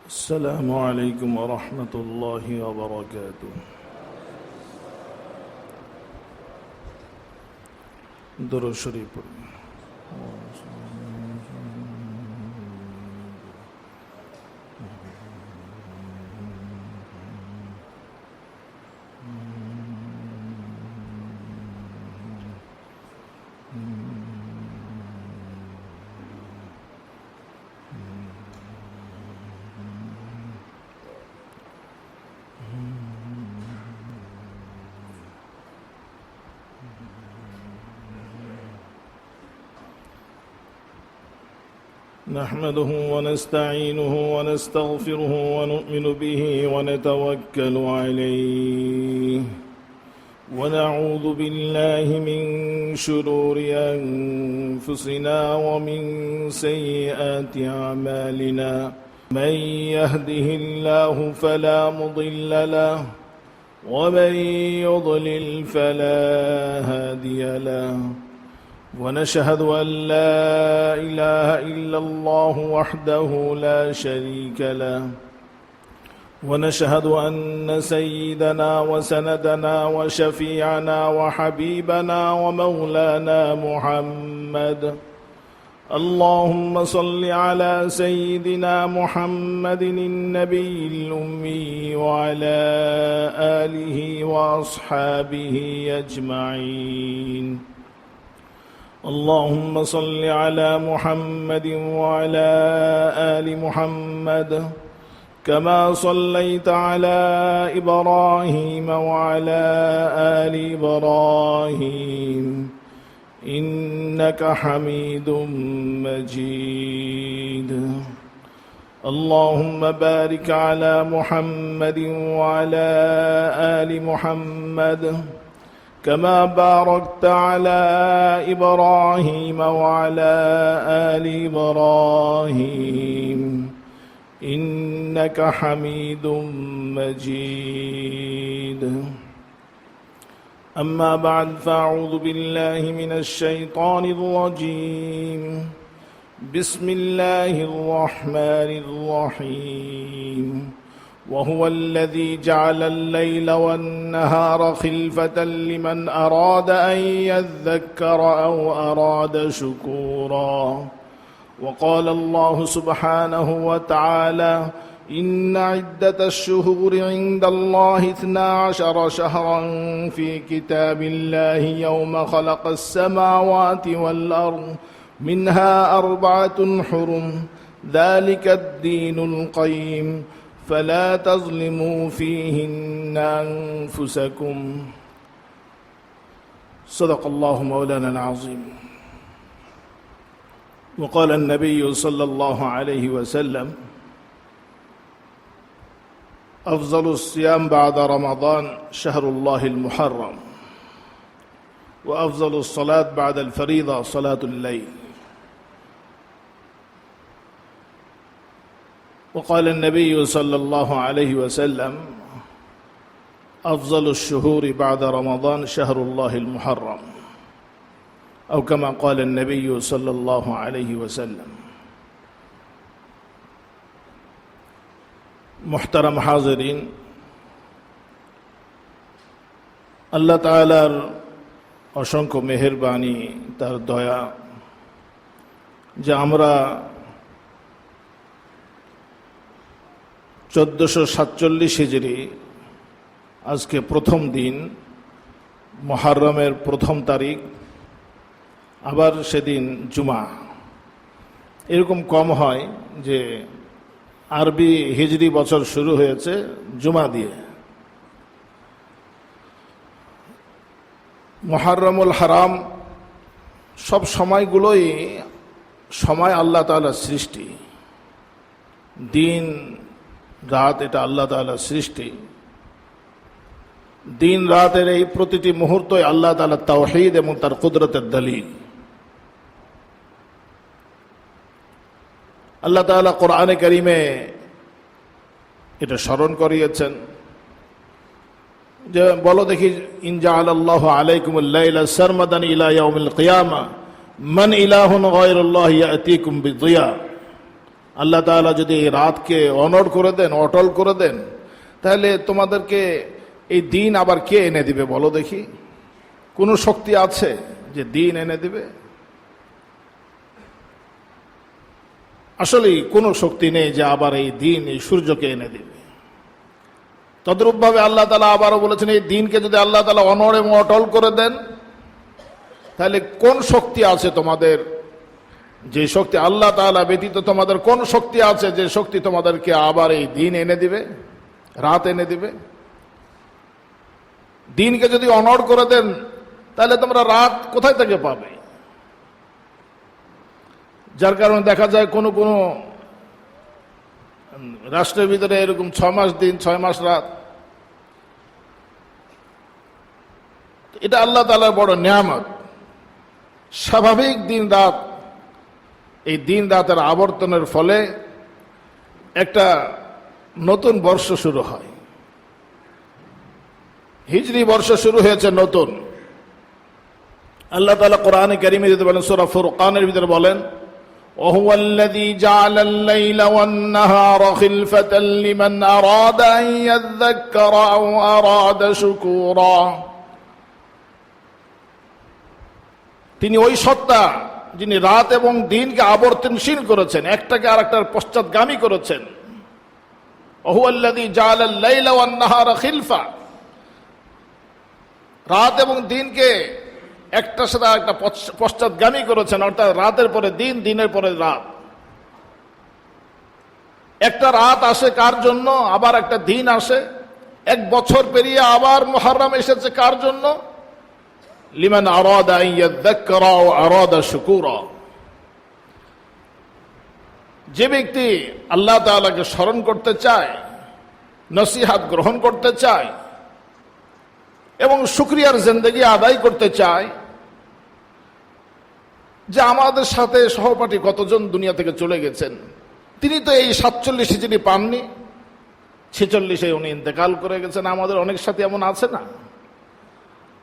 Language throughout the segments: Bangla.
السلام عليكم ورحمة الله وبركاته. درود شريف. نحمده ونستعينه ونستغفره ونؤمن به ونتوكل عليه ونعوذ بالله من شرور أنفسنا ومن سيئات أعمالنا من يهده الله فلا مضل له ومن يضلل فلا هادي له ونشهد أن لا إله إلا الله وحده لا شريك له ونشهد أن سيدنا وسندنا وشفيعنا وحبيبنا ومولانا محمد اللهم صل على سيدنا محمد النبي الأمي وعلى آله وأصحابه أجمعين اللهم صل على محمد وعلى آل محمد كما صليت على إبراهيم وعلى آل إبراهيم إنك حميد مجيد اللهم بارك على محمد وعلى آل محمد كما باركت على إبراهيم وعلى آل إبراهيم إنك حميد مجيد أما بعد فأعوذ بالله من الشيطان الرجيم بسم الله الرحمن الرحيم وهو الذي جعل الليل والنهار خلفة لمن أراد أن يذكر أو أراد شكورا وقال الله سبحانه وتعالى إن عدة الشهور عند الله 12 شهرا في كتاب الله يوم خلق السماوات والأرض منها 4 حرم ذلك الدين القيم فلا تظلموا فيهن أنفسكم صدق الله مولانا العظيم. وقال النبي صلى الله عليه وسلم أفضل الصيام بعد رمضان شهر الله المحرم وأفضل الصلاة بعد الفريضة صلاة الليل. وقال النبي صلى الله عليه وسلم أفضل الشهور بعد رمضان شهر الله المحرم أو كما قال النبي صلى الله عليه وسلم. محترم حاضرين, আল্লাহ তাআলার অসংখ্য মেহেরবানি, তার দয়া যে আমরা 1447 হিজরি আজকে প্রথম দিন মুহররমের প্রথম তারিখ, আবার সেদিন জুমা। এরকম কম হয় যে আরবি হিজরি বছর শুরু হয়েছে জুমা দিয়ে। মুহররমুল হারাম সব সময়গুলোই সময় আল্লাহ তাআলার সৃষ্টি, দিন রাত এটা আল্লাহ তাআলার সৃষ্টি। দিন রাতের এই প্রতিটি মুহূর্তই আল্লাহ তাআলার তাওহীদ এবং তার কুদরতের দলিল। আল্লাহ তাআলা কোরআনে কারীমে এটা স্মরণ করিয়েছেন যে বলো দেখি, ইন জাআলাল্লাহু আলাইকুমুল লাইলা সারমাদান ইলা ইয়াউমিল কিয়ামা মান ইলাহুন গায়রুল্লাহি ইয়াতিকুম বিদিয়া। আল্লাহ তাআলা যদি এই রাতকে অনড় করে দেন, অটল করে দেন, তাহলে তোমাদেরকে এই দিন আবার কে এনে দিবে বলো দেখি? কোন শক্তি আছে যে দিন এনে দিবে? আসলে কোনো শক্তি নেই যে আবার এই দিন, এই সূর্যকে এনে দিবে। তদ্রূপ ভাবে আল্লাহ তাআলা আবারও বলেছেন, এই দিনকে যদি আল্লাহ তাআলা অনড় এবং অটল করে দেন, তাহলে কোন শক্তি আছে তোমাদের, যে শক্তি আল্লাহ তাআলা ব্যতীত তোমাদের কোন শক্তি আছে যে শক্তি তোমাদেরকে আবার এই দিন এনে দিবে, রাত এনে দিবে? দিনকে যদি অনড় করে দেন, তাহলে তোমরা রাত কোথায় থেকে পাবে? যার কারণে দেখা যায় কোন কোন রাষ্ট্রের ভিতরে এরকম 6 মাস দিন 6 মাস রাত। এটা আল্লাহ তাআলার বড় নিয়ামত। স্বাভাবিক দিন রাত, এই দিন রাতের আবর্তনের ফলে একটা নতুন বর্ষ শুরু হয়। হিজরি বর্ষ শুরু হয়েছে নতুন। আল্লাহ তাআলা কোরআনে কারীমে যদি বলেন, সূরা ফুরকানের ভিতরে বলেন, وهو الذي جعل الليل والنهار خلفة لمن أراد أن يذكر أو أراد شكورا। তিনি ওই সত্তা যিনি রাত এবং দিনকে আবর্তনশীল করেছেন, একটাকে আরেকটার পশ্চাৎগামী করেছেন। وهو الذي جعل الليل والنهار خلفة, রাত এবং দিনকে একটার সাথে একটা পশ্চাৎগামী করেছেন, অর্থাৎ রাতের পরে দিন, দিনের পরে রাত। একটা রাত আসে কার জন্য, আবার একটা দিন আসে। 1 বছর পেরিয়ে আবার মুহররম এসেছে কার জন্য? লিমান আরাদা আন ইয়াযাক্কারা ওয়া আরাদা শুকুরা। যে ব্যক্তি আল্লাহ তাআলাকে স্মরণ করতে চায়, নসিহত গ্রহণ করতে চায় এবং শুকরিয়ার জিন্দেগি আদায় করতে চায়, যে আমাদের সাথে সহপাঠী কতজন দুনিয়া থেকে চলে গেছেন, তিনি তো এই 47 হিজরি পাননি, 46-এ উনি ইন্তেকাল করে গেছেন। আমাদের অনেক সাথী এমন আছে না,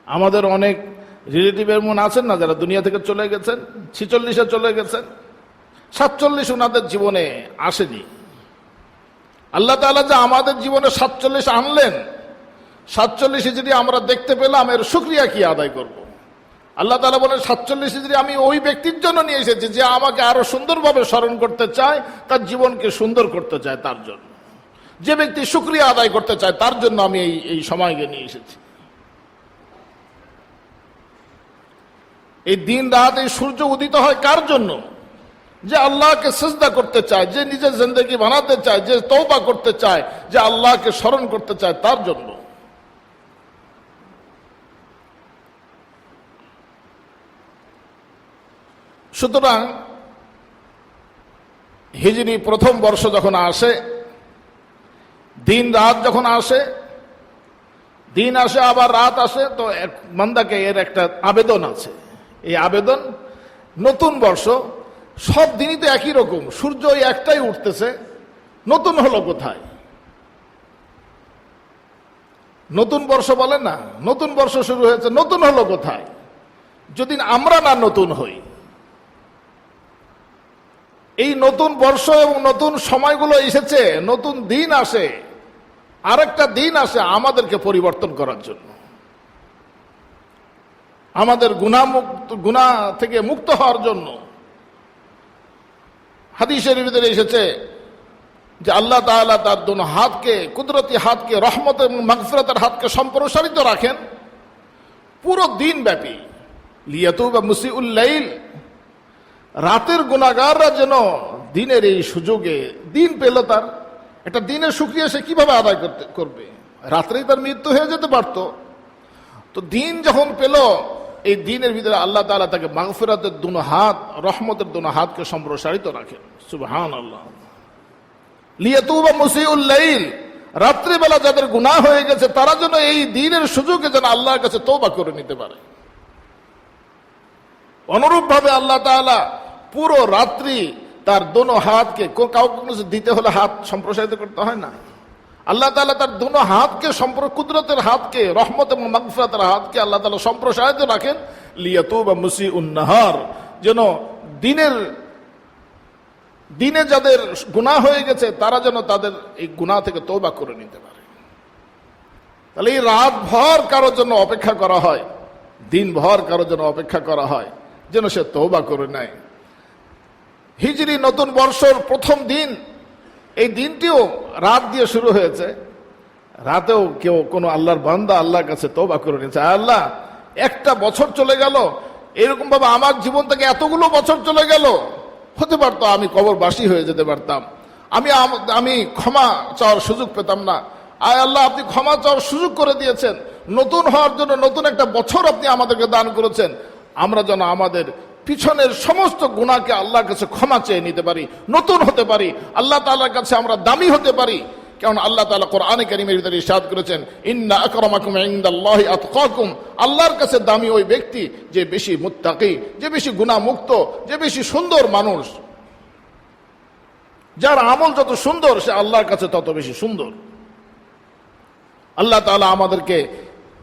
আমাদের অনেক রিলেটিভ এমন আছেন না যারা দুনিয়া থেকে চলে গেছেন, 46-এ চলে গেছেন, 47 ওনাদের জীবনে আসেনি। আল্লাহ তাআলা যে আমাদের জীবনে 47 আনলেন, 47 হিজরি আমরা দেখতে পেলাম, এর শুকরিয়া কি আদায় করব? আল্লাহ তাআলা বলেন, 47 হিজরি আমি ওই ব্যক্তির জন্য নিয়ে এসেছি যে আমাকে আরো সুন্দরভাবে স্মরণ করতে চায়, তার জীবনকে সুন্দর করতে চায়, তার জন্য। যে ব্যক্তি শুকরিয়া আদায় করতে চায় তার জন্য আমি এই সময়কে নিয়ে এসেছি। এই দিন রাত, এই সূর্য উদিত হয় কার জন্য? যে আল্লাহকে সিজদা করতে চায়, যে নিজের জিন্দেগি বানাতে চায়, যে তওবা করতে চায়, যে আল্লাহকে স্মরণ করতে চায়, তার জন্য। সুতরাং হিজরি প্রথম বর্ষ যখন আসে, দিন রাত যখন আসে, দিন আসে আবার রাত আসে, তো বান্দাকে এর একটা আবেদন আছে। এই আবেদন, নতুন বর্ষ, সব দিনই তো একই রকম, সূর্য ওই একটাই উঠতেছে, নতুন হলো কোথায়? নতুন বর্ষ বলে না, নতুন বর্ষ শুরু হয়েছে, নতুন হলো কোথায়? যদি আমরা না নতুন হই। এই নতুন বর্ষ এবং নতুন সময়গুলো এসেছে, নতুন দিন আসে, আরেকটা দিন আসে আমাদেরকে পরিবর্তন করার জন্য, আমাদের গুনাহ থেকে মুক্ত হওয়ার জন্য। হাদিসের ভিতরে এসেছে যে আল্লাহ তাআলা তার দুনো হাতকে, কুদরতি হাতকে, রহমত এবং মাগফিরাতের হাতকে সম্প্রসারিত রাখেন পুরো দিন ব্যাপী। লিয়াতুবা মুসিউল লাইল, রাতের গুনাহগাররা যেন দিনের এই সুযোগে, দিন পেল, তার একটা দিনের শুকরিয়া সে কিভাবে আদায় করবে? রাত্রেই তার মৃত্যু হয়ে যেতে পারত। তো দিন যখন পেল, এই দিনের ভিতরে আল্লাহ তাআলা তাকে মাগফিরাতের দুনো হাত, রহমতের দুনো হাতকে সম্প্রসারিত রাখেন। সুবহানাল্লাহ। লিয়াতুবা মুসিউল লাইল, রাত্রিবেলা যাদের গুনাহ হয়ে গেছে তারা যেন এই দিনের সুযোগে যেন আল্লাহর কাছে তওবা করে নিতে পারে। অনুরূপ ভাবে আল্লাহ তাআলা পুরো রাত্রি তার দোনো হাতকে, কাউকে কিছু দিতে হলে হাত সম্প্রসারিত করতে হয় না, আল্লাহ তাআলা তার দোনো হাতকে, কুদরতের হাতকে, রহমত এবং মাগফিরাতের হাতকে আল্লাহ তাআলা সম্প্রসারিত রাখেন। লিয়াতুবা মুসিউন নাহার, যেন দিনের দিনে যাদের গুনাহ হয়ে গেছে তারা যেন তাদের এই গুনাহ থেকে তওবা করে নিতে পারে। তাহলে এই রাত ভর কারোর জন্য অপেক্ষা করা হয়, দিন ভর কারোর জন্য অপেক্ষা করা হয় যেন সে তওবা করে নেয়। হিজরি নতুন বর্ষর প্রথম দিন, এই দিনটিও রাত দিয়ে শুরু হয়েছে। রাতেও কেউ কোনো আল্লাহর বান্দা আল্লাহর কাছে তওবা করে নিয়েছে, আল্লাহ একটা বছর চলে গেল, এরকম ভাবে আমার জীবন থেকে এতগুলো বছর চলে গেল, হতে পারতো আমি কবরবাসী হয়ে যেতে পারতাম, আমি ক্ষমা চাওয়ার সুযোগ পেতাম না। আয় আল্লাহ, আপনি ক্ষমা চাওয়ার সুযোগ করে দিয়েছেন, নতুন হওয়ার জন্য নতুন একটা বছর আপনি আমাদেরকে দান করেছেন। আমরা যেন আমাদের পিছনের সমস্ত গুনাহকে আল্লাহর কাছে ক্ষমা চেয়ে নিতে পারি, নতুন হতে পারি, আল্লাহ তাআলার কাছে আমরা দামি হতে পারি। কারণ আল্লাহ তাআলা কোরআনে কারীমের ভিতরে ইরশাদ করেছেন, ইন্না আকরামাকুম ইনদাল্লাহি আতকাকুম, আল্লাহর কাছে দামি ওই ব্যক্তি যে বেশি মুত্তাকি, যে বেশি গুনাহ মুক্ত, যে বেশি সুন্দর মানুষ। যার আমল যত সুন্দর সে আল্লাহর কাছে তত বেশি সুন্দর। আল্লাহ তাআলা আমাদেরকে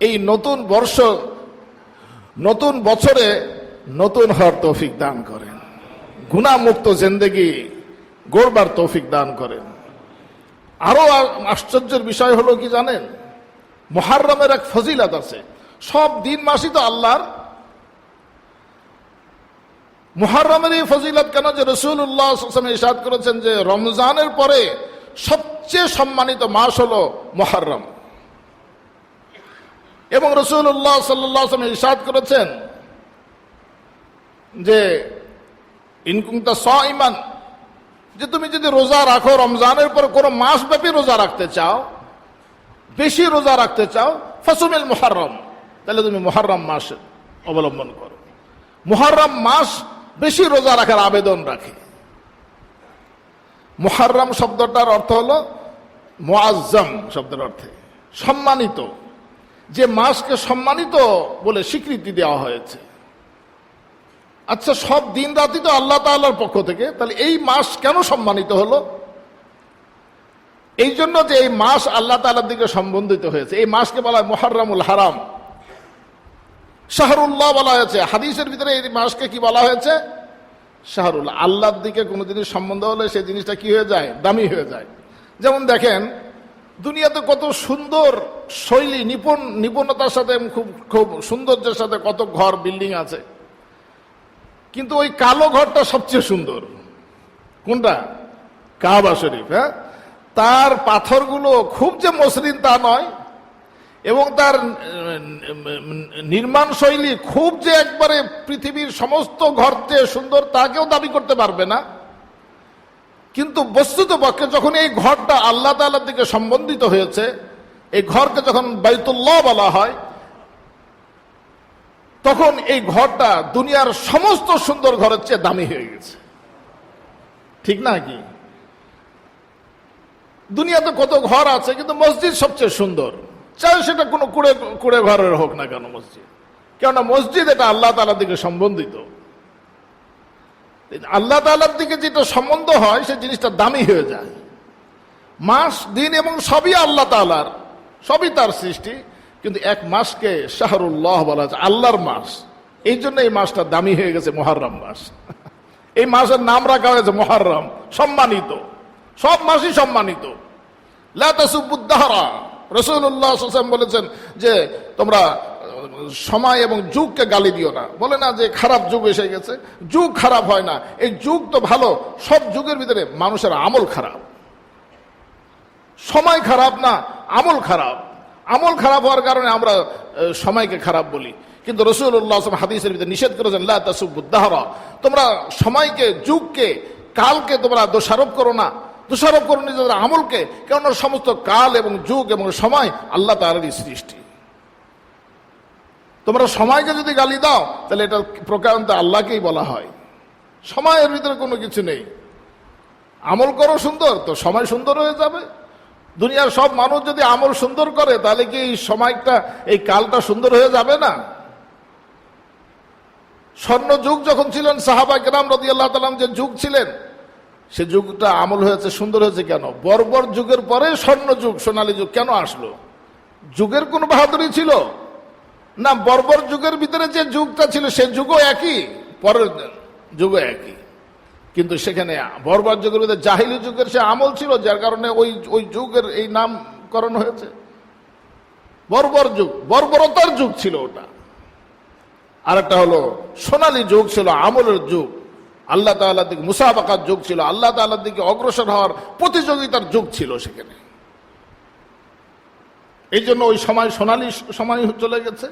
এই নতুন বর্ষ, নতুন বছরে নতুন হওয়ার তৌফিক দান করেন, গুনাহ মুক্ত জিন্দেগি গড়বার তৌফিক দান করেন। আরো আশ্চর্যের বিষয় হলো কি জানেন, মুহররমের এক ফজিলত আছে। সব দিন মাসই তো আল্লাহর, মুহররমের এই ফজিলত কেন যে রাসূলুল্লাহ সাল্লাল্লাহু আলাইহি ওয়াসাল্লাম ইরশাদ করেছেন যে রমজানের পরে সবচেয়ে সম্মানিত মাস হলো মুহররম। এবং রাসূলুল্লাহ সাল্লাল্লাহু আলাইহি ওয়াসাল্লাম ইরশাদ করেছেন যে ইন কুনতা সাইমান, যে তুমি যদি রোজা রাখো, রমজানের পর কোন মাস ব্যাপী রোজা রাখতে চাও, বেশি রোজা রাখতে চাও, ফাসুমিল মুহররম, তাহলে তুমি মুহররম মাস অবলম্বন করো। মুহররম মাস বেশি রোজা রাখার আবেদন রাখে। মুহররম শব্দটার অর্থ হলো মুআজ্জাম শব্দের অর্থে সম্মানিত, যে মাসকে সম্মানিত বলে স্বীকৃতি দেওয়া হয়েছে। আচ্ছা, সব দিন রাতই তো আল্লাহ তাআলার পক্ষ থেকে, তাহলে এই মাস কেন সম্মানিত হলো? এই জন্য যে এই মাস আল্লাহ তাআলার দিকে সম্বন্ধিত হয়েছে। এই মাসকে বলা হয় মুহররমুল হারাম, শাহরুল্লাহ বলা হয়েছে। হাদিসের ভিতরে এই মাসকে কি বলা হয়েছে? শাহরুল্লাহ। আল্লাহর দিকে কোনো জিনিস সম্বন্ধ হলে সেই জিনিসটা কি হয়ে যায়? দামি হয়ে যায়। যেমন দেখেন, দুনিয়াতে কত সুন্দর শৈলী, নিপুণতার সাথে, খুব খুব সৌন্দর্যের সাথে কত ঘর বিল্ডিং আছে, কিন্তু ওই কালো ঘরটা সবচেয়ে সুন্দর। কোনটা? কাবা শরীফ। হ্যাঁ, তার পাথরগুলো খুব যে মসৃণ তা নয়, এবং তার নির্মাণ শৈলী খুব যে একবারে পৃথিবীর সমস্ত ঘর চেয়ে সুন্দর তা কেউ দাবি করতে পারবে না। কিন্তু বস্তুতপক্ষে যখন এই ঘরটা আল্লাহ তাআলার দিকে সম্বন্ধিত হয়েছে, এই ঘরকে যখন বাইতুল্লাহ বলা হয়, তখন এই ঘরটা দুনিয়ার সমস্ত সুন্দর ঘরের চেয়ে দামি হয়ে গেছে। ঠিক না কি? দুনিয়াতে কত ঘর আছে, কিন্তু মসজিদ সবচেয়ে সুন্দর, চাই সেটা কোনো কুড়ে ঘরের হোক না কেন মসজিদ। কেননা মসজিদ এটা আল্লাহ তাআলার দিকে সম্বন্ধিত। আল্লাহ তাআলার দিকে যেটা সম্বন্ধ হয় সেই জিনিসটা দামি হয়ে যায়। মাস, দিন এবং সবই আল্লাহ তাআলার, সবই তার সৃষ্টি, কিন্তু এক মাসকে শাহরুল্লাহ বলা হয়েছে, আল্লাহর মাস। এই জন্য এই মাসটা দামি হয়ে গেছে, মুহররম মাস। এই মাসের নাম রাখা হয়েছে মুহররম, সম্মানিত। সব মাসই সম্মানিত। লা তাসুব্বুদ দাহরা, রাসূলুল্লাহ সাল্লাল্লাহু আলাইহি ওয়াসাল্লাম বলেছেন যে তোমরা সময় এবং যুগকে গালি দিও না। বলে না যে খারাপ যুগ এসে গেছে, যুগ খারাপ হয় না, এই যুগ তো ভালো। সব যুগের ভিতরে মানুষের আমল খারাপ, সময় খারাপ না, আমল খারাপ। আমল খারাপ হওয়ার কারণে আমরা সময়কে খারাপ বলি। কিন্তু রাসূলুল্লাহ সাল্লাল্লাহু আলাইহি ওয়াসাল্লাম হাদিসের ভিতরে নিষেধ করেছেন, লা তাসুব্বুদ দাহরা, তোমরা সময়কে, যুগকে, কালকে তোমরা দোষারোপ করো না, দোষারোপ করো নিজেদের আমলকে। কেননা সমস্ত কাল এবং যুগ এবং সময় আল্লাহ তাআলারই সৃষ্টি। তোমরা সময়কে যদি গালি দাও তাহলে এটা প্রকারান্ত আল্লাহকেই বলা হয়। সময়ের ভিতরে কোনো কিছু নেই। আমল করো সুন্দর, তো সময় সুন্দর হয়ে যাবে। দুনিয়ার সব মানুষ যদি আমল সুন্দর করে, তাহলে কি এই সময়টা, এই কালটা সুন্দর হয়ে যাবে না? স্বর্ণ যুগ যখন ছিলেন সাহাবায়ে কেরাম রাদিয়াল্লাহু তাআলা যে যুগ ছিলেন, সে যুগটা আমল হয়েছে, সুন্দর হয়েছে কেন? বর্বর যুগের পরে স্বর্ণ যুগ, সোনালী যুগ কেন আসলো? যুগের কোন বাহাদুরি ছিল না? বর্বর যুগের ভিতরে যে যুগটা ছিল সে যুগও একই, পরের যুগও একই। কিন্তু সেখানে বর্বর যুগের মধ্যে জাহিলি যুগের সে আমল ছিল, যার কারণে ওই যুগের এই নামকরণ হয়েছে। বর্বর যুগ, বর্বরতার যুগ ছিল ওটা। আর একটা হলো সোনালী যুগ ছিল, আমলের যুগ, আল্লাহ তাআলার দিকে মুসাবাকার যুগ ছিল, আল্লাহ তাআলার দিকে অগ্রসর হওয়ার প্রতিযোগিতার যুগ ছিল সেখানে। এই জন্য ওই সময় সোনালী সময় চলে গেছে।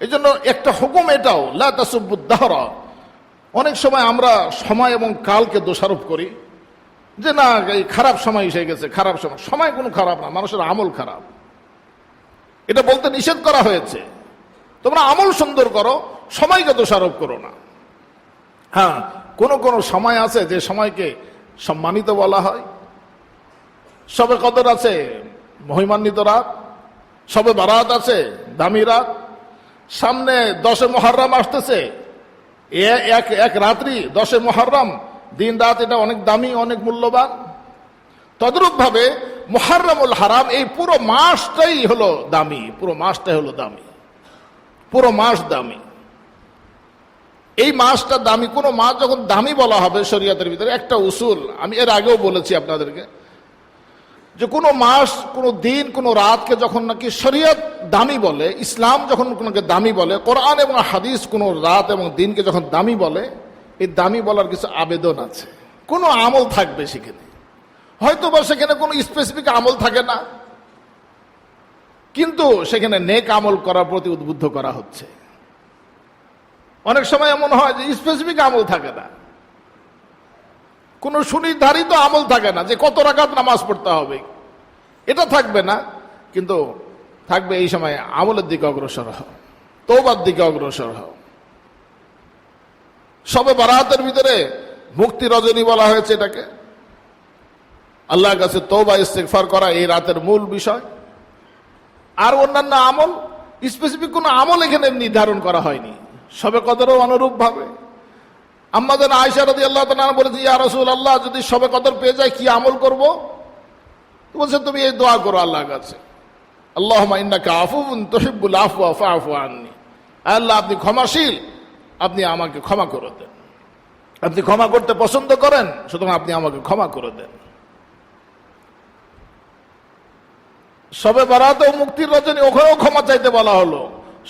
এই জন্য একটা হুকুম এটাও, লা তাসুব্বুদ দাহরা। অনেক সময় আমরা সময় এবং কালকে দোষারোপ করি যে না এই খারাপ সময় এসে গেছে, খারাপ সময়। সময় কোনো খারাপ না, মানুষের আমল খারাপ, এটা বলতে নিষেধ করা হয়েছে। তোমরা আমল সুন্দর করো, সময়কে দোষারোপ করো না। হ্যাঁ, কোন সময় আছে যে সময়কে সম্মানিত বলা হয়। শবে কদর আছে, মহিমান্বিত রাত। শবে বারাত আছে, দামি রাত। সামনে 10 মুহররম আসতেছে, এক রাত্রি 10 মুহররম, দিন রাত, এটা অনেক দামি, অনেক মূল্যবান। তদ্রূপ ভাবে মুহররমুল হারাম, এই পুরো মাসটাই হলো দামি, পুরো মাসটাই হলো দামি, পুরো মাস দামি। এই মাসটা দামি। কোন মাস যখন দামি বলা হবে শরীয়তের ভিতরে, একটা উসুল আমি এর আগেও বলেছি আপনাদেরকে, যে কোনো মাস, কোনো দিন, কোনো রাতকে যখন নাকি শরীয়ত দামি বলে, ইসলাম যখন কোনোকে দামি বলে, কোরআন এবং হাদিস কোনো রাত এবং দিনকে যখন দামি বলে, এই দামি বলার কিছু আবেদন আছে। কোনো আমল থাকবে সেখানে, হয়তো বা সেখানে কোনো স্পেসিফিক আমল থাকে না, কিন্তু সেখানে নেক আমল করার প্রতি উদ্বুদ্ধ করা হচ্ছে। অনেক সময় এমন হয় যে স্পেসিফিক আমল থাকে না, কোনো সুনির্ধারিত আমল থাকে না যে কত রাকাত নামাজ পড়তে হবে, এটা থাকবে না, কিন্তু থাকবে এই সময় আমলের দিকে অগ্রসর হও, তওবার দিকে অগ্রসর হও। শবে বারাতের ভিতরে মুক্তি রজনী বলা হয়েছে এটাকে। আল্লাহর কাছে তওবা ইস্তেগফার করা এই রাতের মূল বিষয়। আর অন্যান্য আমল, স্পেসিফিক কোনো আমল এখানে নির্ধারণ করা হয়নি। শবে কদরও অনুরূপ ভাবে। আম্মা জান আয়েশা রাদিয়াল্লাহু তাআলা বলেছে, ইয়া রাসূলুল্লাহ, যদি শবে কদর পেয়ে যায় কি আমল করব? বলছে তুমি এই দোয়া করো আল্লাহর কাছে, আল্লাহুম্মা ইন্নাকা আফুউন তুহিব্বুল আফওয়া ফাআফু আন্নী। আল্লাহ, আপনি ক্ষমাশীল, আপনি আমাকে ক্ষমা করে দেন। আপনি ক্ষমা করতে পছন্দ করেন, সুতরাং আপনি আমাকে ক্ষমা করে দেন। শবে বারাতেও মুক্তির রজনী, ওখানেও ক্ষমা চাইতে বলা হলো,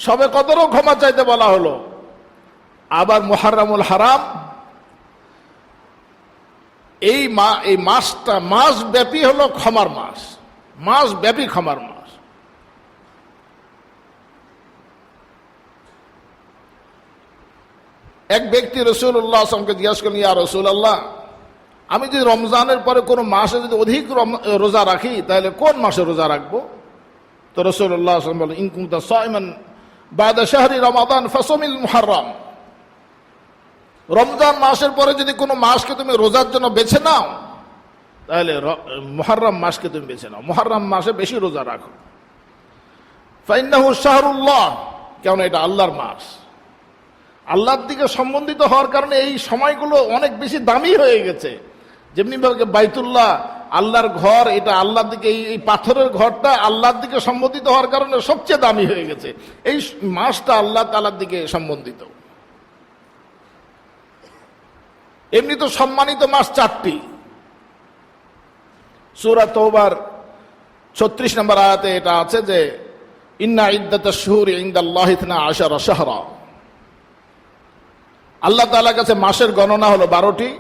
শবে কদরও ক্ষমা চাইতে বলা হলো। আবার মুহররমুল হারাম, এই মাসটা মাস ব্যাপী হলো ক্ষমার মাস, মাস ব্যাপী ক্ষমার মাস। এক ব্যক্তি রাসূলুল্লাহ সাল্লাল্লাহু আলাইহি ওয়াসাল্লামকে জিজ্ঞাসা করলেন, ইয়া রাসূলুল্লাহ, আমি যদি রমজানের পরে কোনো মাসে যদি অধিক রোজা রাখি, তাহলে কোন মাসে রোজা রাখবো? তো রাসূলুল্লাহ সাল্লাল্লাহু আলাইহি ওয়াসাল্লাম বলেন, ইন কুনতা সাইমান বাদা শাহরি রমাদান ফাসুমিল মুহররম। রমজান মাসের পরে যদি কোনো মাসকে তুমি রোজার জন্য বেছে নাও, তাহলে মুহররম মাসকে তুমি বেছে নাও, মুহররম মাসে বেশি রোজা রাখো। ফাইন্নাহু শাহরুল্লাহ, কেন এটা আল্লাহর মাস। আল্লাহর দিকে সম্বন্ধিত হওয়ার কারণে এই সময়গুলো অনেক বেশি দামি হয়ে গেছে। যেমনি ভাবে বাইতুল্লাহ আল্লাহর ঘর, এটা আল্লাহর দিকে, এই পাথরের ঘরটা আল্লাহর দিকে সম্বন্ধিত হওয়ার কারণে সবচেয়ে দামি হয়ে গেছে। এই মাসটা আল্লাহ তাআলার দিকে সম্বন্ধিত। এমনি তো সম্মানিত মাস 4টি। সূরা তওবার 36 নম্বর আয়াতে এটা আছে যে, ইন্না ইদ্দাতাশ শুহুরি ইনদাল্লাহি 12 শাহরা। আল্লাহ তাআলার কাছে মাসের গণনা হলো 12টি।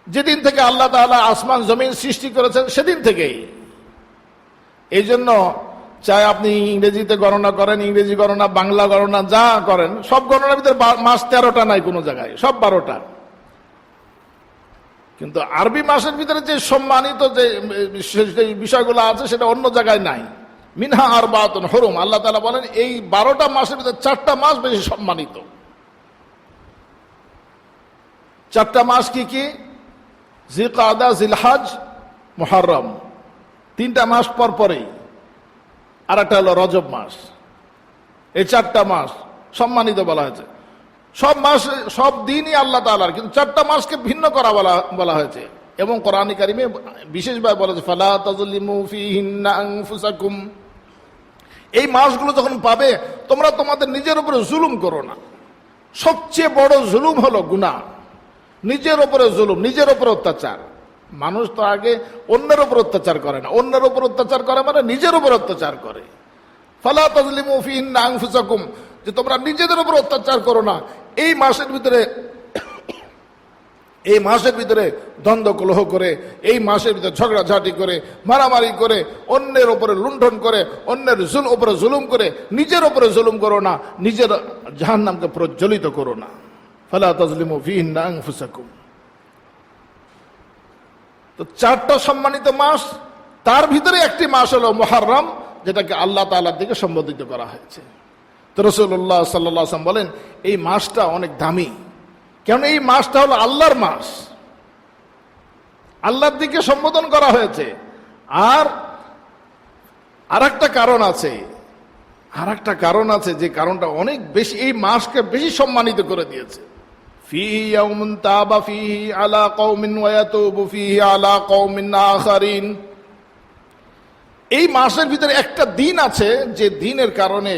যেদিন থেকে আল্লাহ তাআলা আসমান জমিন সৃষ্টি করেছেন সেদিন থেকেই। এই জন্য চাই আপনি ইংরেজিতে গণনা করেন, ইংরেজি গণনা, বাংলা গণনা, যা করেন, সব গণনার ভিতরে মাস 13টা নাই কোনো জায়গায়, সব 12টা। কিন্তু আরবি মাসের ভিতরে যে সম্মানিত যে বিষয়গুলো আছে সেটা অন্য জায়গায় নাই। মিনহা আরবাতুন হুরুম, আল্লাহ তাআলা বলেন এই 12টা মাসের ভিতরে 4টা মাস বেশি সম্মানিত। 4টা মাস কি কি? জিলকাদা, জিলহজ, মুহররম, 3টা মাস পর পরেই। আর একটা হলো রজব মাস। এই 4টা মাস সম্মানিত বলা হয়েছে। সব মাস, সব দিনই আল্লাহ তাআলার, কিন্তু 4টা মাসকে ভিন্ন করা বলা হয়েছে। এবং কোরআন কারিমে বিশেষভাবে বলা হয়েছে, ফালা তাযলিমু ফীহিন্না আনফুসাকুম। এই মাসগুলো যখন পাবে, তোমরা তোমাদের নিজের উপরে জুলুম করো না। সবচেয়ে বড় জুলুম হলো গুনাহ, নিজের উপরে জুলুম, নিজের উপর অত্যাচার। মানুষ তো আগে অন্যের উপর অত্যাচার করে না, অন্যের উপর অত্যাচার করে মানে নিজের উপর অত্যাচার করে। ফালা তাজলিমু ফিহিন্না আনফুসাকুম, যে তোমরা নিজেদের উপর অত্যাচার করো না। এই মাসের ভিতরে দ্বন্দ্ব কলহ করে, এই মাসের ভিতরে ঝগড়াঝাটি করে, মারামারি করে, অন্যের উপরে লুণ্ঠন করে, অন্যের উপরে জুলুম করে, নিজের উপরে জুলুম করো না, নিজের জাহান্নামকে প্রজ্বলিত করো না। ফালা তাজলিমু ফিহিন্না আনফুসাকুম। তো 4টা সম্মানিত মাস, তার ভিতরে একটি মাস হলো মুহররম, যেটাকে আল্লাহ তাআলার দিকে সম্বোধিত করা হয়েছে। তো রাসূলুল্লাহ সাল্লাল্লাহু আলাইহি ওয়াসাল্লাম বলেন এই মাসটা অনেক দামি, কেন এই মাসটা হলো আল্লাহর মাস, আল্লাহর দিকে সম্বোধন করা হয়েছে। আর আরেকটা কারণ আছে, যে কারণটা অনেক বেশি এই মাসকে বেশি সম্মানিত করে দিয়েছে। ফীহি ইয়াউমুন তাবা ফীহি আলা কওমিন ওয়া ইয়াতুবু ফীহি আলা কওমিন আখারিন। এই মাসের ভিতরে একটা দিন আছে, যে দিনের কারণে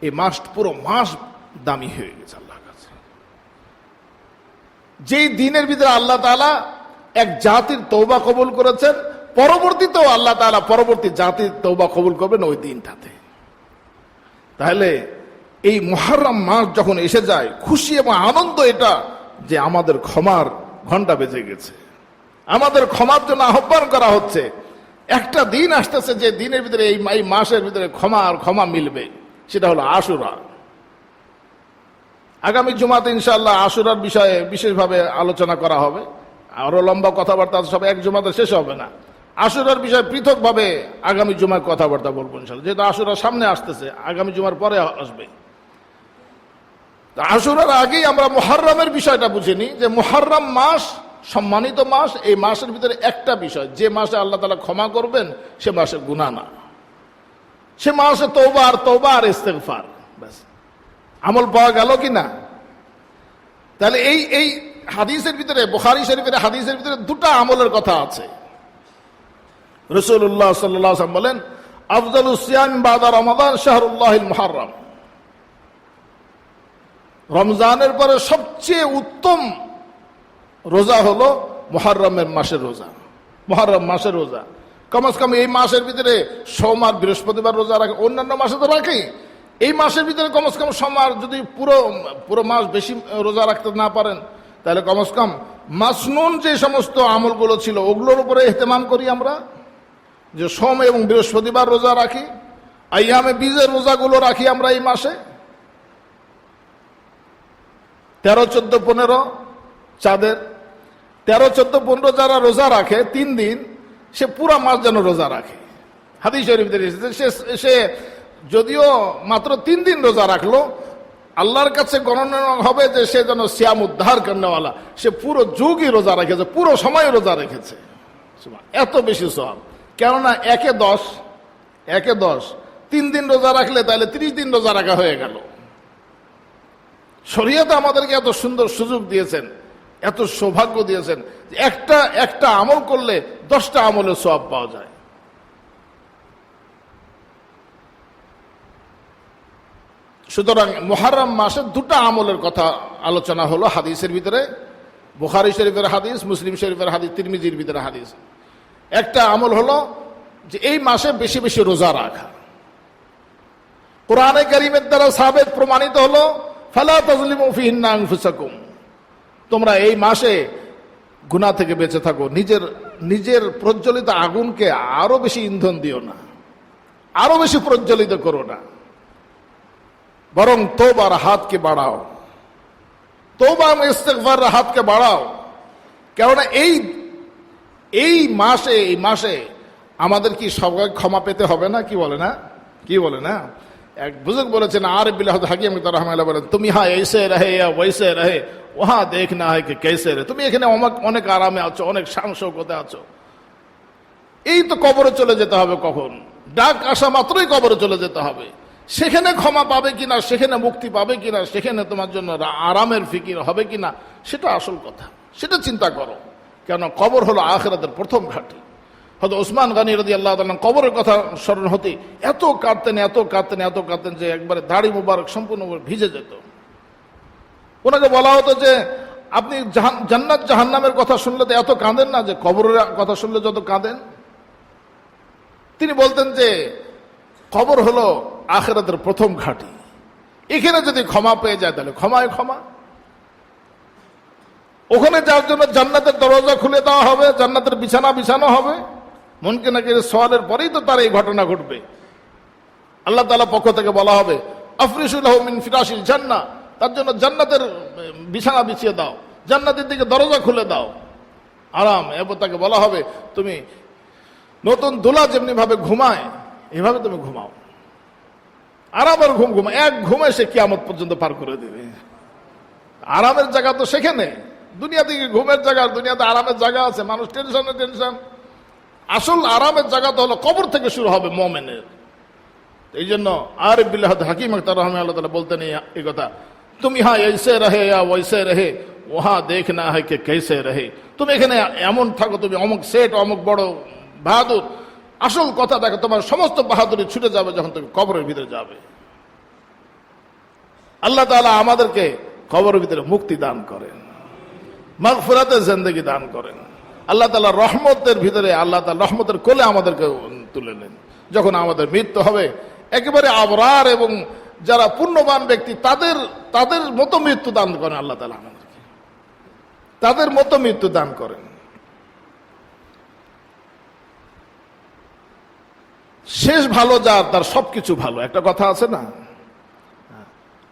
এই মাস, পুরো মাস দামি হয়ে গেছে আল্লাহর কাছে। যেই দিনের ভিতরে আল্লাহ তাআলা এক জাতির তওবা কবুল করেছেন, পরবর্তীতেও আল্লাহ তাআলা পরবর্তী জাতির তওবা কবুল করবেন ওই দিনটাতে। তাহলে এই মুহররম মাস যখন এসে যায়, খুশি এবং আনন্দ এটা যে আমাদের ক্ষমার ঘন্টা বেজে গেছে, আমাদের ক্ষমার জন্য আহ্বান করা হচ্ছে। একটা দিন আসতেছে যে দিনের ভিতরে এই মাসের ভিতরে ক্ষমা মিলবে, সেটা হলো আশুরা। আগামী জুমাতে ইনশাআল্লাহ আশুরার বিষয়ে বিশেষভাবে আলোচনা করা হবে। আরো লম্বা কথাবার্তা সব এক জুমাতে শেষ হবে না। আশুরার বিষয়ে পৃথকভাবে আগামী জুমায় কথাবার্তা বলবো ইনশাআল্লাহ, যেহেতু আশুরা সামনে আসতেছে, আগামী জুমার পরে আসবে। আশুরার আগেই আমরা মুহররমের বিষয়টা বুঝিনি, যে মুহররম মাস সম্মানিত মাস। এই মাসের ভিতরে একটা বিষয়, যে মাসে আল্লাহ তাআলা ক্ষমা করবেন সে মাসে গুনাহ না, সে মাসে তওবা আর ইস্তেগফার, ব্যাস আমল পাওয়া গেল কি না। তাহলে এই হাদিসের ভিতরে, বুখারী শরীফের হাদিসের ভিতরে 2টা আমলের কথা আছে। রাসূলুল্লাহ সাল্লাল্লাহু আলাইহি ওয়াসাল্লাম বলেন আফদালুস সিয়াম বাদা রমাদান শাহরুল্লাহিল মুহররম। রমজানের পরে সবচেয়ে উত্তম রোজা হলো মুহররমের মাসের রোজা, মুহররম মাসের রোজা। কমস কম এই মাসের ভিতরে সোমবার বৃহস্পতিবার রোজা রাখে, অন্যান্য মাসে তো রাখে, এই মাসের ভিতরে কমস কম সোমবার যদি পুরো মাস বেশি রোজা রাখতে না পারেন, তাহলে কমস কম মাসনুন যে সমস্ত আমলগুলো ছিল ওগুলোর উপরে ইহতেমাম করি আমরা, যে সোম এবং বৃহস্পতিবার রোজা রাখি, আইয়ামে বীজের রোজাগুলো রাখি আমরা এই মাসে। 13, 14, 15 চাঁদের 13, 14, 15 যারা রোজা রাখে 3 দিন, সে পুরা মাস যেন রোজা রাখে। হাদিস শরীফে এসেছে সে যদিও মাত্র 3 দিন রোজা রাখলো, আল্লাহর কাছে গণনা হবে যে সে যেন সিয়াম উদ্ধার করেওয়ালা, সে পুরো যুগই রোজা রেখেছে, পুরো সময় রোজা রেখেছে। এত বেশি সওয়াব, কেননা 1-10 3 দিন রোজা রাখলে তাহলে 30 দিন রোজা রাখা হয়ে গেল। শরীয়ত আমাদেরকে এত সুন্দর সুযোগ দিয়েছেন, এত সৌভাগ্য দিয়েছেন, একটা আমল করলে 10টা আমলের সওয়াব পাওয়া যায়। সুতরাং মুহররম মাসে 2টা আমলের কথা আলোচনা হলো হাদিসের ভিতরে। বুখারী শরীফের হাদিস, মুসলিম শরীফের হাদিস, তিরমিজির ভিতরে হাদিস। একটা আমল হলো যে এই মাসে বেশি বেশি রোজা রাখা। কোরআনে কারীমের দ্বারা সাবিত প্রমাণিত হলো ফালা তাজলিমু ফিহিন্না আনফুসাকুম, তোমরা এই মাসে গুনাহ থেকে বেঁচে থাকো, নিজের প্রজ্বলিত আগুনকে আরো বেশি ইন্ধন দিও না, আরো বেশি প্রজ্বলিত করো না, বরং তওবার হাতকে বাড়াও, তওবা এবং ইস্তেগফারের হাতকে বাড়াও। কেননা এই মাসে আমাদের কি সবাই ক্ষমা পেতে হবে না? কি বলে না এক বুজুর্গ বলেছেন, আরিফ বিল হাকিম রাহমাতুল্লাহ বলেন, তুমি হ্যাঁ ऐसे रहे या वैसे रहे वहां देखना है कि कैसे रहे। তুমি এখানে অনেক আরামে আছো, অনেক শান শৌকতে আছো, এই তো কবরে চলে যেতে হবে, কখন ডাক আসা মাত্রই কবরে চলে যেতে হবে। সেখানে ক্ষমা পাবে কিনা, সেখানে মুক্তি পাবে কিনা, সেখানে তোমার জন্য আরামের ফিকির হবে কিনা, সেটা আসল কথা, সেটা চিন্তা করো। কেন কবর হলো আখিরাতের প্রথম ঘাঁটি। হয়তো ওসমান গনি রাদিয়াল্লাহু তাআলা কবরের কথা স্মরণ হতে এত কাঁদতেন যে একবারে দাড়ি মুবারক সম্পূর্ণ ভিজে যেত। ওনাকে বলা হতো যে আপনি জান্নাত জাহান্নামের কথা শুনলে তো এত কাঁদেন না, যে কবরের কথা শুনলে যত কাঁদেন। তিনি বলতেন যে কবর হলো আখিরাতের প্রথম ঘাঁটি, এখানে যদি ক্ষমা পেয়ে যায় তাহলে ক্ষমায় ক্ষমা, ওখানে যার জন্য জান্নাতের দরজা খুলে দেওয়া হবে, জান্নাতের বিছানা বিছানো হবে। মনকে নাকি সওয়ালের পরেই তো তার এই ঘটনা ঘটবে। আল্লাহ তাআলা পক্ষ থেকে বলা হবে আফরিশু লাহু মিন ফিরাশিল জান্নাহ, তার জন্য জান্নাতের বিছানা বিছিয়ে দাও, জান্নাতের দিকে দরজা খুলে দাও, আরাম। এরপর তাকে বলা হবে তুমি নতুন দোলা যেমনি ভাবে ঘুমায় এভাবে তুমি ঘুমাও, আরামের ঘুম ঘুমা, এক ঘুমে সে কিয়ামত পর্যন্ত পার করে দেবে। আরামের জায়গা তো সেখানে, দুনিয়া থেকে ঘুমের জায়গা, দুনিয়াতে আরামের জায়গা আছে, মানুষ টেনশনে টেনশন। আসল আরামের জায়গা তো হলো কবর থেকে শুরু হবে মুমিনের। এই জন্য আরিফ বিল্লাহ হাকিম আখতার রাহমাতুল্লাহ তাআলা বলতেন এই কথা, তুমি হ্যাঁ ऐसे रहे या वैसे रहे वहां देखना है कि कैसे रहे। তুমি এখানে এমন থাকো, তুমি অমুক সেট অমুক বড় বাহাদুর, আসল কথা দেখো তোমার সমস্ত বাহাদুরি ছুটে যাবে যখন তুমি কবরের ভিতরে যাবে। আল্লাহ তাআলা আমাদেরকে কবরের ভিতরে মুক্তি দান করেন, মাগফিরাতের জিন্দেগি দান করেন। আল্লাহ তাআলা রহমতের ভিতরে, আল্লাহ তাআলা রহমতের কোলে আমাদেরকে তুলে নেন। যখন আমাদের মৃত্যু হবে একেবারে আবরার এবং যারা পুণ্যবান ব্যক্তি তাদের মতো মৃত্যু দান করেন আল্লাহ তাআলা আমাদেরকে, তাদের মতো মৃত্যু দান করেন। শেষ ভালো যার, তার সবকিছু ভালো, একটা কথা আছে না,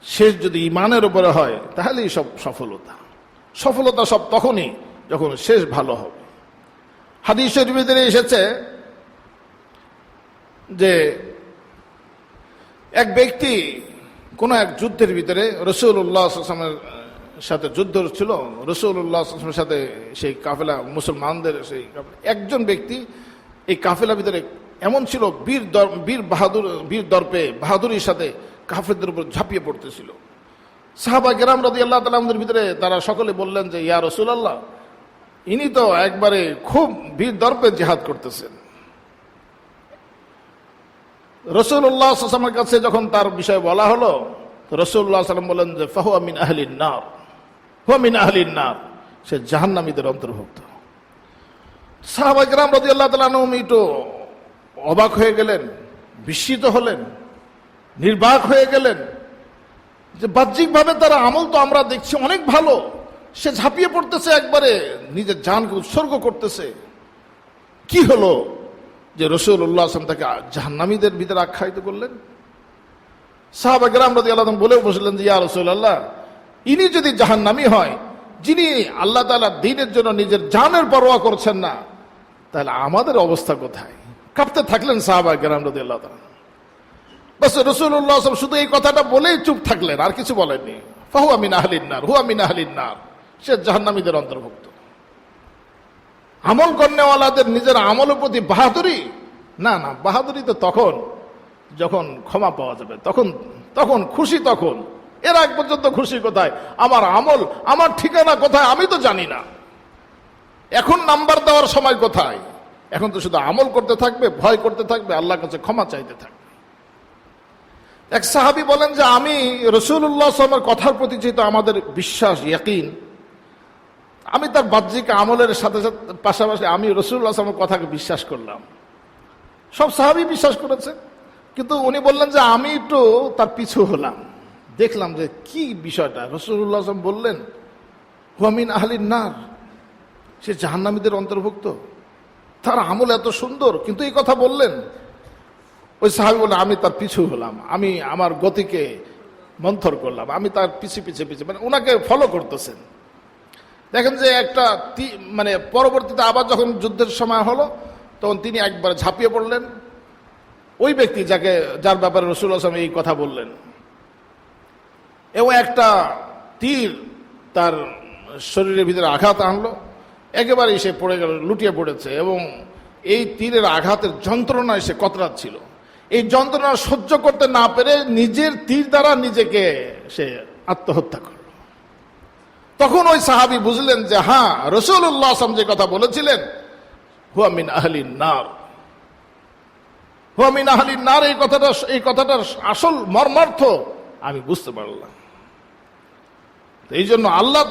শেষ যদি ইমানের উপরে হয় তাহলেই সব সফলতা। সফলতা সব তখনই যখন শেষ ভালো হবে। হাদিস শরীফে এসেছে যে এক ব্যক্তি কোন এক যুদ্ধের ভিতরে রাসূলুল্লাহ সাল্লাল্লাহু আলাইহি ওয়াসাল্লামের সাথে যুদ্ধ ছিল, রাসূলুল্লাহ সাল্লাল্লাহু আলাইহি ওয়াসাল্লামের সাথে সেই কাফেলা মুসলমানদের সেই একজন ব্যক্তি এই কাফেলার ভিতরে এমন ছিল বীর দর্পে বাহাদুরির সাথে কাফেরদের উপর ঝাঁপিয়ে পড়তেছিল। সাহাবা কেরাম রাদিয়াল্লাহু তাআলা আনহুর ভিতরে তারা সকলে বললেন যে ইয়া রাসূলুল্লাহ, ইনি তো একবারে খুব বীর দর্পে জিহাদ করতেছেন। রাসূলুল্লাহ সাল্লাল্লাহু আলাইহি ওয়াসাল্লামের কাছে যখন তার বিষয়ে বলা হলো, রাসূলুল্লাহ সাল্লাল্লাহু আলাইহি ওয়াসাল্লাম বলেন যে ফাহুয়া মিন আহলিন নার, হুয়া মিন আহলিন নার, সে জাহান্নামীদের অন্তর্ভুক্ত। সাহাবা কেরাম রাদিয়াল্লাহু তাআলা আনহুম একটু অবাক হয়ে গেলেন, বিস্মিত হলেন, নির্বাক হয়ে গেলেন যে বাহ্যিকভাবে তারা আমল তো আমরা দেখছি অনেক ভালো, সে ঝাঁপিয়ে পড়তেছে, একবারে নিজের জানকে উৎসর্গ করতেছে, কি হলো যে রাসূলুল্লাহ সাল্লাল্লাহু আলাইহি ওয়াসাল্লাম তাকে জাহান্নামীদের ভিতরে আখ্যায়িত করলেন? সাহাবা কেরাম রাদিয়াল্লাহু আনহুম বলে বসলেন যে ইয়া রাসূলুল্লাহ, ইনি যদি জাহান্নামী হয়, যিনি আল্লাহ তাআলার দ্বীনের জন্য নিজের জানের পরোয়া করছেন না, তাহলে আমাদের অবস্থা কোথায়? কাঁপতে থাকলেন সাহাবা কেরাম রাদিয়াল্লাহু তাআলা। বাস রাসূলুল্লাহ সাল্লাল্লাহু আলাইহি ওয়াসাল্লাম শুধু এই কথাটা বলেই চুপ থাকলেন, আর কিছু বলেননি। ফাহুয়া মিন আহলিন নার, হুয়া মিন আহলিন নার, সে জাহান্নামীদের অন্তর্ভুক্ত। আমল করনেওয়ালাদের নিজের আমলের প্রতি বাহাদুরি না, না, বাহাদুরি তো তখন যখন ক্ষমা পাওয়া যাবে, তখন খুশি। তখন এর আগ পর্যন্ত খুশি কোথায়? আমার আমল, আমার ঠিকানা কোথায় আমি তো জানি না। এখন নাম্বার দেওয়ার সময় কোথায়? এখন তো শুধু আমল করতে থাকবে, ভয় করতে থাকবে, আল্লাহর কাছে ক্ষমা চাইতে থাকবে। এক সাহাবী বলেন যে আমি রাসূলুল্লাহ সাল্লাল্লাহু আলাইহি ওয়াসাল্লামের কথার প্রতি যেহেতু আমাদের বিশ্বাস, ইয়াকিন, আমি তার বাহ্যিক আমলের সাথে সাথে পাশাপাশি আমি রাসূলুল্লাহ সাল্লাল্লাহু আলাইহি ওয়াসাল্লামের কথাকে বিশ্বাস করলাম। সব সাহাবী বিশ্বাস করেছে, কিন্তু উনি বললেন যে আমি একটু তার পিছু হলাম, দেখলাম যে কি বিষয়টা। রাসূলুল্লাহ সাল্লাল্লাহু আলাইহি ওয়াসাল্লাম বললেন হুয়া মিন আহলিন নার, সে জাহান্নামীদের অন্তর্ভুক্ত, তার আমল এত সুন্দর, কিন্তু এই কথা বললেন। ওই সাহাবী বললেন আমি তার পিছু হলাম, আমি আমার গতিকে মন্থর করলাম, আমি তার পিছে পিছে পিছে, মানে ওনাকে ফলো করতেছেন। দেখেন যে একটা মানে পরবর্তীতে আবার যখন যুদ্ধের সময় হলো, তখন তিনি একবার ঝাঁপিয়ে পড়লেন ওই ব্যক্তি যার ব্যাপারে রাসূলুল্লাহ সাল্লাল্লাহু আলাইহি ওয়াসাল্লাম এই কথা বললেন, এবং একটা তীর তার শরীরের ভিতরে আঘাত আনলো, একেবারেই সে পড়ে গেল, লুটিয়ে পড়েছে, এবং এই তীরের আঘাতের যন্ত্রণায় সে কতরাচ্ছিল। এই যন্ত্রণা সহ্য করতে না পেরে নিজের তীর দ্বারা নিজেকে সে আত্মহত্যা করল। তখন ওই সাহাবী বুঝলেন যে হ্যাঁ, রাসূলুল্লাহ সাল্লাল্লাহু আলাইহি ওয়াসাল্লাম যে কথা বলেছিলেন হুয়া মিন আহলিন নার, হুয়া মিন আহলিন নার, এই কথাটার আসল মর্মার্থ আমি বুঝতে পারলাম। এই জন্য আল্লাহ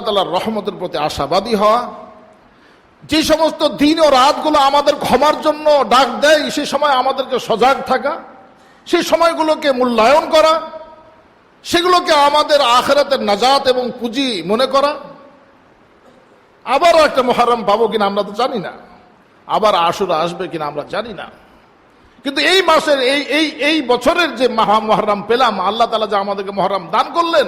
তাআলার রহমতের প্রতি আশাবাদী হওয়া, যে সমস্ত দিন ও রাতগুলো আমাদের ক্ষমার জন্য ডাক দেয় সেই সময় আমাদেরকে সজাগ থাকা, সেই সময়গুলোকে মূল্যায়ন করা, সেগুলোকে আমাদের আখিরাতের নাজাত এবং পুঁজি মনে করা। আবারও একটা মুহররম পাবো কিনা আমরা তো জানি না, আবার আশুরা আসবে কিনা আমরা জানি না, কিন্তু এই মাসের এই বছরের যে মুহররম পেলাম, আল্লাহ তাআলা যে আমাদেরকে মুহররম দান করলেন,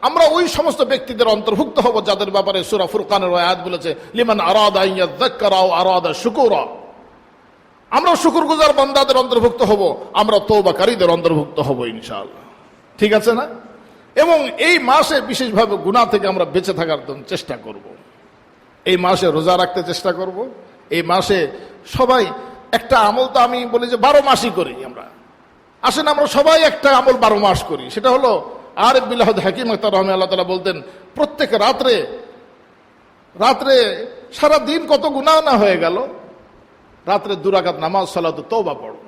আমরা ওই সমস্ত ব্যক্তিদের অন্তর্ভুক্ত হব যাদের ব্যাপারে সূরা ফুরকানের আয়াত বলেছে, লিমান আরাদা আন ইয়াযাক্কারা ওয়া আরাদা শুকুরা। আমরা শুকরগুজার বান্দাদের অন্তর্ভুক্ত হব, আমরা তওবাকারীদের অন্তর্ভুক্ত হব ইনশাআল্লাহ। ঠিক আছে না? এবং এই মাসে বিশেষভাবে গুনাহ থেকে আমরা বেঁচে থাকার জন্য চেষ্টা করব। এই মাসে রোজা রাখতে চেষ্টা করব। এই মাসে সবাই একটা আমল, তো আমি বলি যে 12 মাসই করি আমরা, আসেন আমরা সবাই একটা আমল 12 মাস করি। সেটা হলো আরিফ বিল্লাহ হাকিম আখতার রহমাতুল্লাহ আল্লাহ তাআলা বলতেন, প্রত্যেক রাত্রে সারা দিন কত গুনাহ না হয়ে গেল, রাত্রে 2 রাকাত নামাজ সালাত তওবা পড়ো,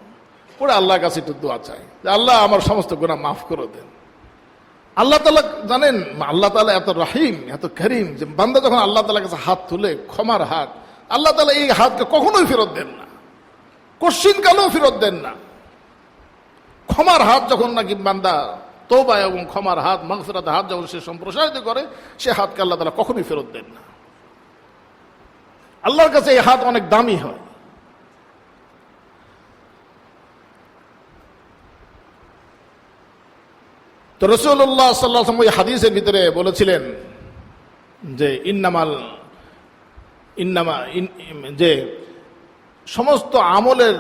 পড়ে আল্লাহর কাছে একটু দোয়া চাই যে আল্লাহ আমার সমস্ত গুনাহ মাফ করে দেন। আল্লাহ তাআলা জানেন, আল্লাহ তাআলা এত রহিম, এত করিম, যে বান্দা যখন আল্লাহ তাআলার কাছে হাত তুলে, ক্ষমার হাত, আল্লাহ তাআলা এই হাতকে কখনোই ফেরত দেন না, কোশ্চিন কালেও ফেরত দেন না। ক্ষমার হাত যখন নাকি বান্দা তওবা এবং ক্ষমার হাত, মাগফিরাতের হাত যখন সে সম্প্রসারিত করে, সে হাতকে আল্লাহ তাআলা কখনোই ফেরত দেন না। আল্লাহর কাছে এই হাত অনেক দামি হয়। তো রাসূলুল্লাহ সাল্লাল্লাহু আলাইহি ওয়াসাল্লাম ওই হাদিসের ভিতরে বলেছিলেন যে যে সমস্ত আমলের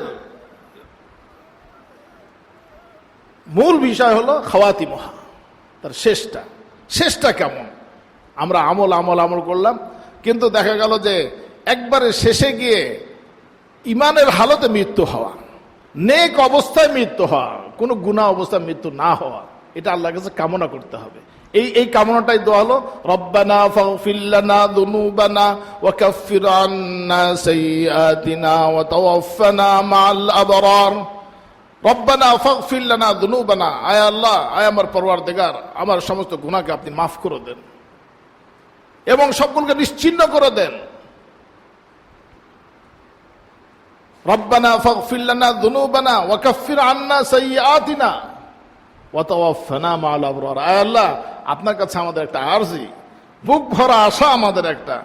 মূল বিষয় হলো খাওয়াতিমহা, তার শেষটা কেমন। আমরা আমল করলাম, কিন্তু দেখা গেল যে একবারে শেষে গিয়ে ইমানের হালতে মৃত্যু হওয়া, নেক অবস্থায় মৃত্যু হওয়া, কোনো গুনাহ অবস্থায় মৃত্যু না হওয়া, এটা আল্লাহর কাছে কামনা করতে হবে। এই কামনাটাই দোয়া হলো, রব্বানা ফাগফির লানা যুনুবানা ওয়া কাফফির আন্না সাইয়্যাতিনা ওয়া তাওয়াফফানা মাআল আবরার। রব্বানা ফাগফির লানা যুনুবানা, আয় আল্লাহ, আয় আমার পরওয়ারদিগার, আমার সমস্ত গুনাহকে আপনি মাফ করে দেন এবং সবগুলোকে নিশ্চিহ্ন করে দেন। রব্বানা ফাগফির লানা যুনুবানা ওয়া কাফফির আন্না সাইয়্যাতিনা ওয়া তাওয়াফফানা মাআল আবরার। আয় আল্লাহ, আপনার কাছে আমাদের একটা আরজি, বুক ভরা আশা, আমাদের একটা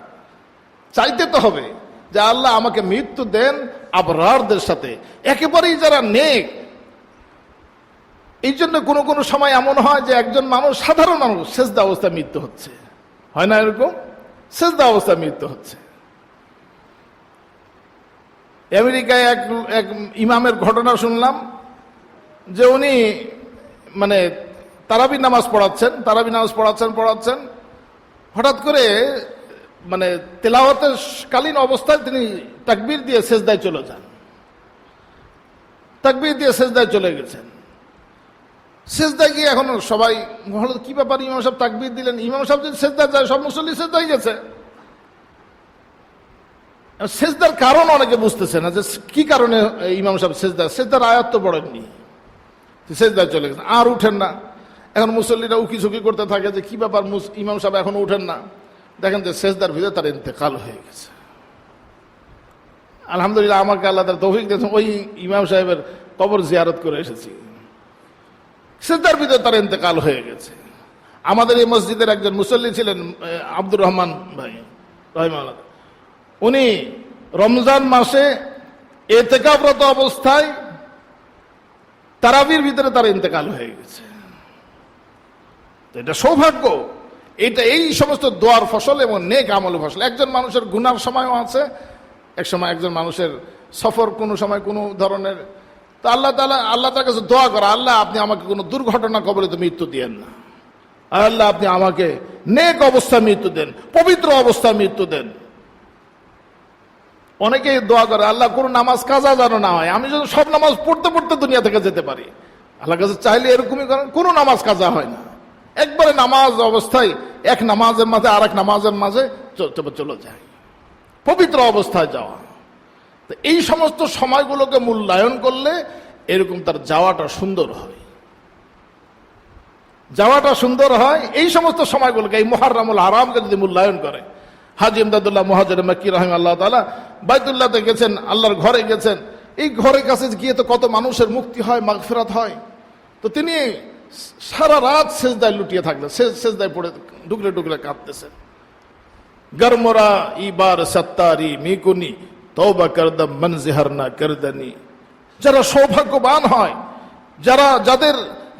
চাইতে তো হবে যে আল্লাহ আমাকে মৃত্যু দেন আবরারদের সাথে, একেবারেই যারা নেক। এই জন্য কোনো সময় এমন হয় যে একজন মানুষ, সাধারণ মানুষ, সেজদা অবস্থায় মৃত্যু হচ্ছে, হয় না এরকম? সেজদা অবস্থায় মৃত্যু হচ্ছে। আমেরিকায় এক ইমামের ঘটনা শুনলাম যে উনি মানে তারাবি নামাজ পড়াচ্ছেন, হঠাৎ করে মানে তেলাওয়াতের কালীন অবস্থায় তিনি তাকবীর দিয়ে সেজদায় চলে যান, সেজদায় চলে গেছেন। সেজদায় গিয়ে এখন সবাই বলল, কি ব্যাপার, ইমাম সাহেব তাকবীর দিলেন, ইমাম সাহেব যদি সেজদায় যায়, সব মুসল্লি সেজদায় গেছে। সেজদার কারণ অনেকে বুঝতেছে না যে কি কারণে ইমাম সাহেব সেজদার আয়াত তো পড়েননি, সেজদায় চলে গেছেন, আর উঠেন না। এখন মুসল্লিরা উকিঝুঁকি করতে থাকে যে কি ব্যাপার, ইমাম সাহেব এখনো উঠেন না। দেখেন যে সেজদার ভিতরে তার ইন্তেকাল হয়ে গেছে। আলহামদুলিল্লাহ, আমাকে আল্লাহ তাআলা তৌফিক দিয়েছেন, ওই ইমাম সাহেবের কবর জিয়ারত করে এসেছি। সেজদার ভিতরে তার ইন্তেকাল হয়ে গেছে। আমাদের এই মসজিদের একজন মুসল্লি ছিলেন আব্দুর রহমান ভাই রাহিমাহুল্লাহ, উনি রমজান মাসে ইতিকাফরত অবস্থায় তারাবির ভিতরে তার ইন্তেকাল হয়ে গেছে। এটা সৌভাগ্য, এটা এই সমস্ত দোয়ার ফসল এবং নেক আমলের ফসল। একজন মানুষের গুনার সময়ও আছে, এক সময় একজন মানুষের সফর, কোনো সময় কোনো ধরনের। তো আল্লাহ তার কাছে দোয়া করা, আল্লাহ আপনি আমাকে কোনো দুর্ঘটনা কবলিত মৃত্যু দিয়েন না, আল্লাহ আপনি আমাকে নেক অবস্থায় মৃত্যু দেন, পবিত্র অবস্থায় মৃত্যু দেন। অনেকেই দোয়া করে, আল্লাহ কোনো নামাজ কাজা যেন না হয়, আমি যদি সব নামাজ পড়তে দুনিয়া থেকে যেতে পারি। আল্লাহ কাছে চাইলে এরকমই করেন, কোনো নামাজ কাজা হয় না, একবারে নামাজ অবস্থায় এক নামাজের মাঝে আর এক নামাজের মাঝে চলে যায়, পবিত্র অবস্থায় যাওয়া। তো এই সমস্ত সময়গুলোকে মূল্যায়ন করলে এরকম তার যাওয়াটা সুন্দর হয়। যাওয়াটা সুন্দর হয়। এই সমস্ত সময়গুলোকে, এই মুহাররমুল হারামকে যদি মূল্যায়ন করে, হাজী ইমদাদুল্লাহ মুহাজির মাক্কি রাহিমাহুল্লাহ তাআলা বাইতুল্লাহতে গেছেন, আল্লাহর ঘরে গেছেন। এই ঘরের কাছে গিয়ে তো কত মানুষের মুক্তি হয়, মাগফিরাত হয়। তো তিনি সারা রাত সেজদায় লুটিয়ে থাকলেন, সেজদায় পড়ে ডুকরে ডুকরে কাঁদতেছেন। গরমরা ইবার সত্তারি মিকুনি তওবা করদম মনজিহার না করদানি। যারা সৌভাগ্যবান হয়,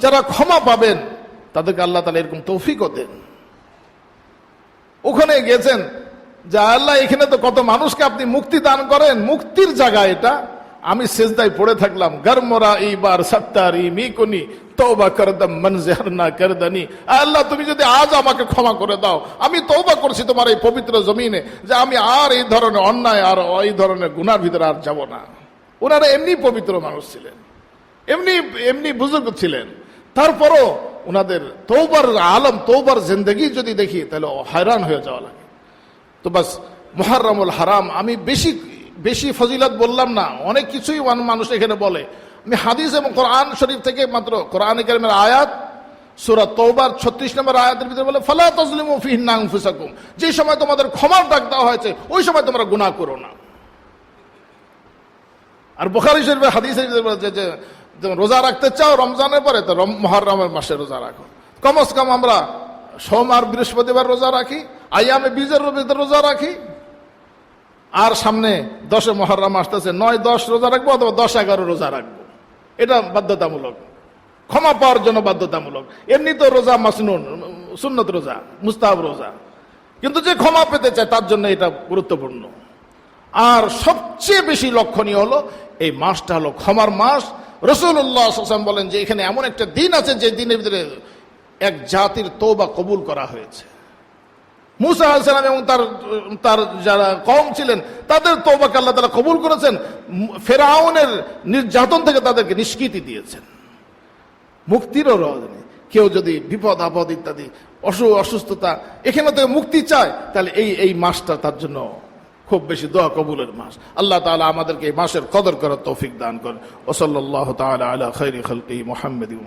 যারা ক্ষমা পাবেন, তাদেরকে আল্লাহ তাআলা এরকম তৌফিকও দেন। ওখানে গেছেন যে আল্লাহ, এখানে তো কত মানুষকে আপনি মুক্তি দান করেন, মুক্তির জায়গা এটা, আমি সেজদায় পড়ে থাকলাম। গরমরা ইবার সত্তারি মিকুনি তওবা করদম মনজিহার না করদানি। আল্লাহ, তুমি যদি আজ আমাকে ক্ষমা করে দাও, আমি তওবা করছি তোমার এই পবিত্র জমিনে, যে আমি আর এই ধরনের অন্যায় আর এই ধরনের গুনার ভিতরে আর যাব না। ওনারা এমনি পবিত্র মানুষ ছিলেন, এমনি বুজুর্গ ছিলেন। তারপরও ওনাদের তওবার আলম, তওবার জিন্দেগি যদি দেখি তাহলে হয়রান হয়ে যাওয়া লাগে। তো বাস মুহাররমুল হারাম আমি বেশি ফজিলত বললাম না, অনেক কিছুই মানুষ এখানে বলে। আমি হাদিস এবং কোরআন শরীফ থেকে মাত্র কোরআন কারীমের আয়াত, সূরা তওবার 36 নম্বর আয়াতের ভিতরে বলে, ফালা তাজলিমু ফিহিন্না আনফুসাকুম, যে সময় তোমাদের ক্ষমার ডাক দেওয়া হয়েছে ওই সময় তোমরা গুনাহ করো না। আর বুখারী শরীফের হাদিসের ভিতরে বলেছে যে রোজা রাখতে চাও রমজানের পরে, তো মুহররমের মাসে রোজা রাখো। কমস কম আমরা সোম আর বৃহস্পতিবার রোজা রাখি, আইয়ামে বীজের রোজা রাখি। আর সামনে 10 মুহররম আসতেছে, 9-10 রোজা রাখবো অথবা 10-11 রোজা রাখবো। এটা বাধ্যতামূলক, ক্ষমা পাওয়ার জন্য বাধ্যতামূলক। এমনি তো রোজা মাসনুন, সুন্নত রোজা, মুস্তাহাব রোজা, কিন্তু যে ক্ষমা পেতে চায় তার জন্য এটা গুরুত্বপূর্ণ। আর সবচেয়ে বেশি লক্ষণীয় হলো এই মাসটা হলো ক্ষমার মাস। রাসূলুল্লাহ সাল্লাল্লাহু আলাইহি ওয়াসাল্লাম বলেন যে এখানে এমন একটা দিন আছে যে দিনের ভিতরে এক জাতির তওবা কবুল করা হয়েছে। মুসা আলাইহিস সালাম এবং তার যারা কওম ছিলেন তাদের তওবাকে আল্লাহ তাআলা কবুল করেছেন। ফেরাউনের নির্যাতন থেকে তাদেরকে নিষ্কৃতি দিয়েছেন। মুক্তিরও রজনী, কেউ যদি বিপদ আপদ ইত্যাদি অসুস্থতা এখানে থেকে মুক্তি চায়, তাহলে এই মাসটা তার জন্য খুব বেশি দোয়া কবুলের মাস। আল্লাহ তাআলা আমাদেরকে এই মাসের কদর করার তৌফিক দান করেন। ওয়া সাল্লাল্লাহু তাআলা আলা খায়রি খালকিহি মুহাম্মাদিন।